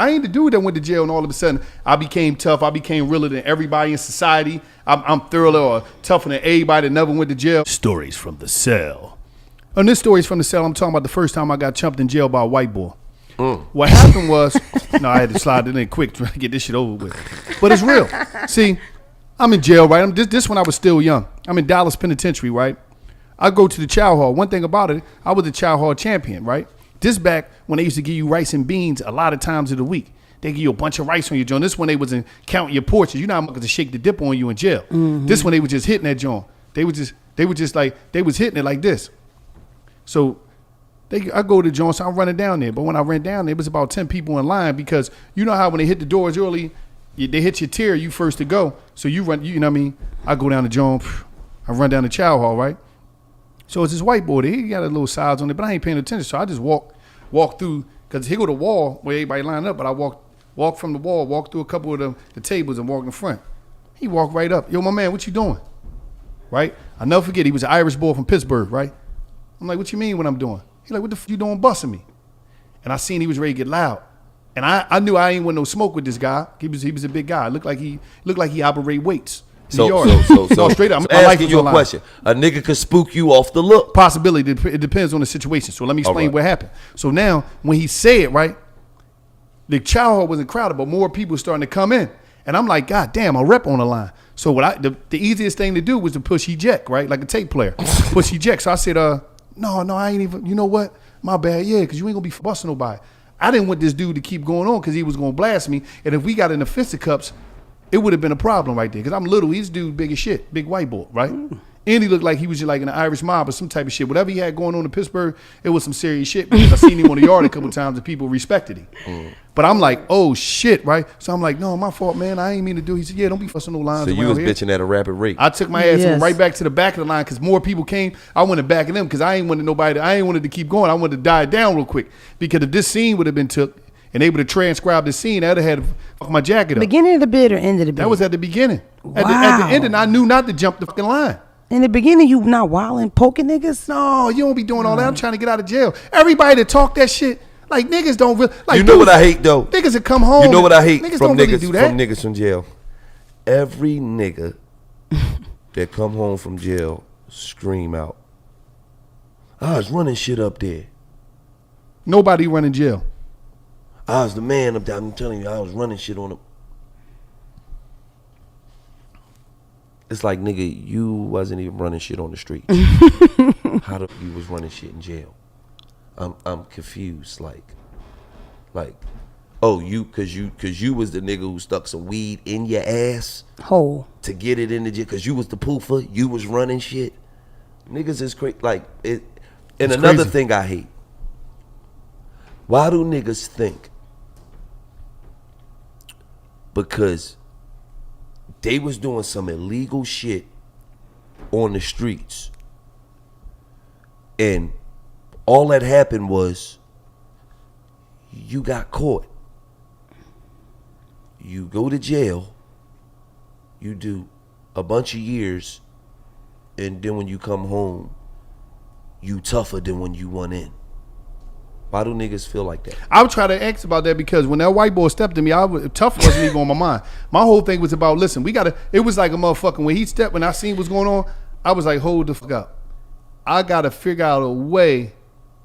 I ain't the dude that went to jail and all of a sudden I became tough. I became realer than everybody in society. I'm thorough or tougher than everybody that never went to jail. Stories from the cell. And this story's from the cell. I'm talking about the first time I got chumped in jail by a white boy. What happened was, I had to slide it in quick to get this shit over with. But it's real. See, I'm in jail, right? This when I was still young. I'm in Dollaz Penitentiary, right? I go to the chow hall. One thing about it, I was the chow hall champion, right? This back when they used to give you rice and beans a lot of times of the week. They give you a bunch of rice on your joint. This when they was counting your portions. You know how much to shake the dip on you in jail. Mm-hmm. This when they was just hitting that joint. They was hitting it like this. So I go to Jones, so I'm running down there. But when I ran down there, it was about 10 people in line because you know how when they hit the doors early, they hit your tier, you first to go. So you run, you know what I mean? I go down to Jones, I run down the chow hall, right? So it's this white boy there. He got a little size on it, but I ain't paying attention. So I just walk through, because he go to the wall where everybody lined up, but I walk from the wall, walk through a couple of the tables and walk in front. He walked right up. Yo, my man, what you doing? Right? I'll never forget, he was an Irish boy from Pittsburgh, right? I'm like, what you mean what I'm doing? He like, what the f you doing busting me? And I seen he was ready to get loud. And I knew I ain't want no smoke with this guy. He was a big guy. Looked like he operate weights. So straight up. I'm asking you a question. A nigga could spook you off the look. Possibility. It depends on the situation. So let me explain what happened. So now when he said, right, the chow hall wasn't crowded, but more people starting to come in. And I'm like, God damn, a rep on the line. So the easiest thing to do was to push eject, right? Like a tape player. Push eject. So I said, no, I ain't even, you know what? My bad, yeah, because you ain't going to be busting nobody. I didn't want this dude to keep going on because he was going to blast me. And if we got in the fisticuffs, it would have been a problem right there. Because I'm little, he's dude big as shit, big white boy, right? And he looked like he was just like in an Irish mob or some type of shit. Whatever he had going on in Pittsburgh, it was some serious shit. Because I seen him on the yard a couple times and people respected him. But I'm like, oh shit, right? So I'm like, no, my fault, man. I ain't mean to do. He said, yeah, don't be fussing no lines. So you was bitching at a rapid rate. I took my ass and went right back to the back of the line because more people came. I went back of them because I ain't wanted to keep going. I wanted to die down real quick. Because if this scene would have been took and able to transcribe the scene, I'd have had to fuck my jacket up. Beginning of the bid or end of the bid? That was at the beginning. Wow. At the end, and I knew not to jump the fucking line. In the beginning, you not wilding, poking niggas? No, you don't be doing all that. I'm trying to get out of jail. Everybody that talk that shit, like niggas don't really. Like, you know what I hate though? Niggas that come home. You know what I hate from niggas niggas from jail? Every nigga that come home from jail scream out, I was running shit up there. Nobody running jail. I was the man up there. I'm telling you, I was running shit on them. It's like, nigga, you wasn't even running shit on the street. How the you was running shit in jail? I'm confused. Like, oh, cause you was the nigga who stuck some weed in your ass hole to get it in the jail. Cause you was the poofer. You was running shit. Niggas is crazy. Like it. And it's another thing I hate. Why do niggas think? Because they was doing some illegal shit on the streets. And all that happened was you got caught. You go to jail. You do a bunch of years. And then when you come home, you tougher than when you went in. Why do niggas feel like that? I would try to ask about that because when that white boy stepped to me, tough wasn't even on my mind. My whole thing was about, listen, it was like a motherfucking, when he stepped, when I seen what's going on, I was like, hold the fuck up. I got to figure out a way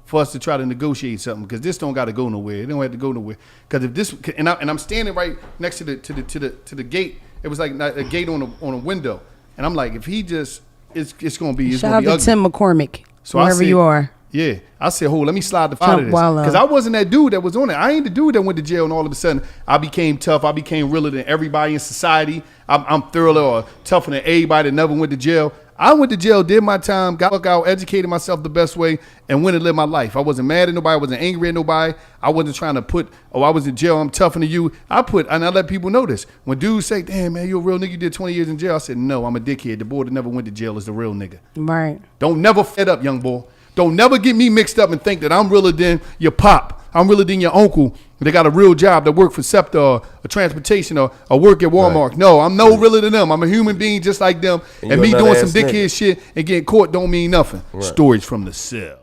for us to try to negotiate something because this don't got to go nowhere. It don't have to go nowhere. Because if this, and I'm standing right next to the gate. It was like a gate on a window. And I'm like, if he just, it's going to be, it's going to be ugly. Shout out to Tim McCormick, so wherever you are. Yeah, I said, hold, let me slide the out of this. Because I wasn't that dude that was on it. I ain't the dude that went to jail and all of a sudden I became tough. I became realer than everybody in society. I'm thorough or tougher than everybody that never went to jail. I went to jail, did my time, got out, educated myself the best way, and went and lived my life. I wasn't mad at nobody. I wasn't angry at nobody. I wasn't trying to put, I was in jail, I'm tougher than you. And I let people know this. When dudes say, damn, man, you a real nigga, you did 20 years in jail. I said, no, I'm a dickhead. The boy that never went to jail is the real nigga. Right. Don't never fed up, young boy. Don't never get me mixed up and think that I'm realer than your pop. I'm realer than your uncle. They got a real job that work for SEPTA or transportation or work at Walmart. Right. No, I'm no realer than them. I'm a human being just like them. And me doing some dickhead shit and getting caught don't mean nothing. Right. Stories from the cell.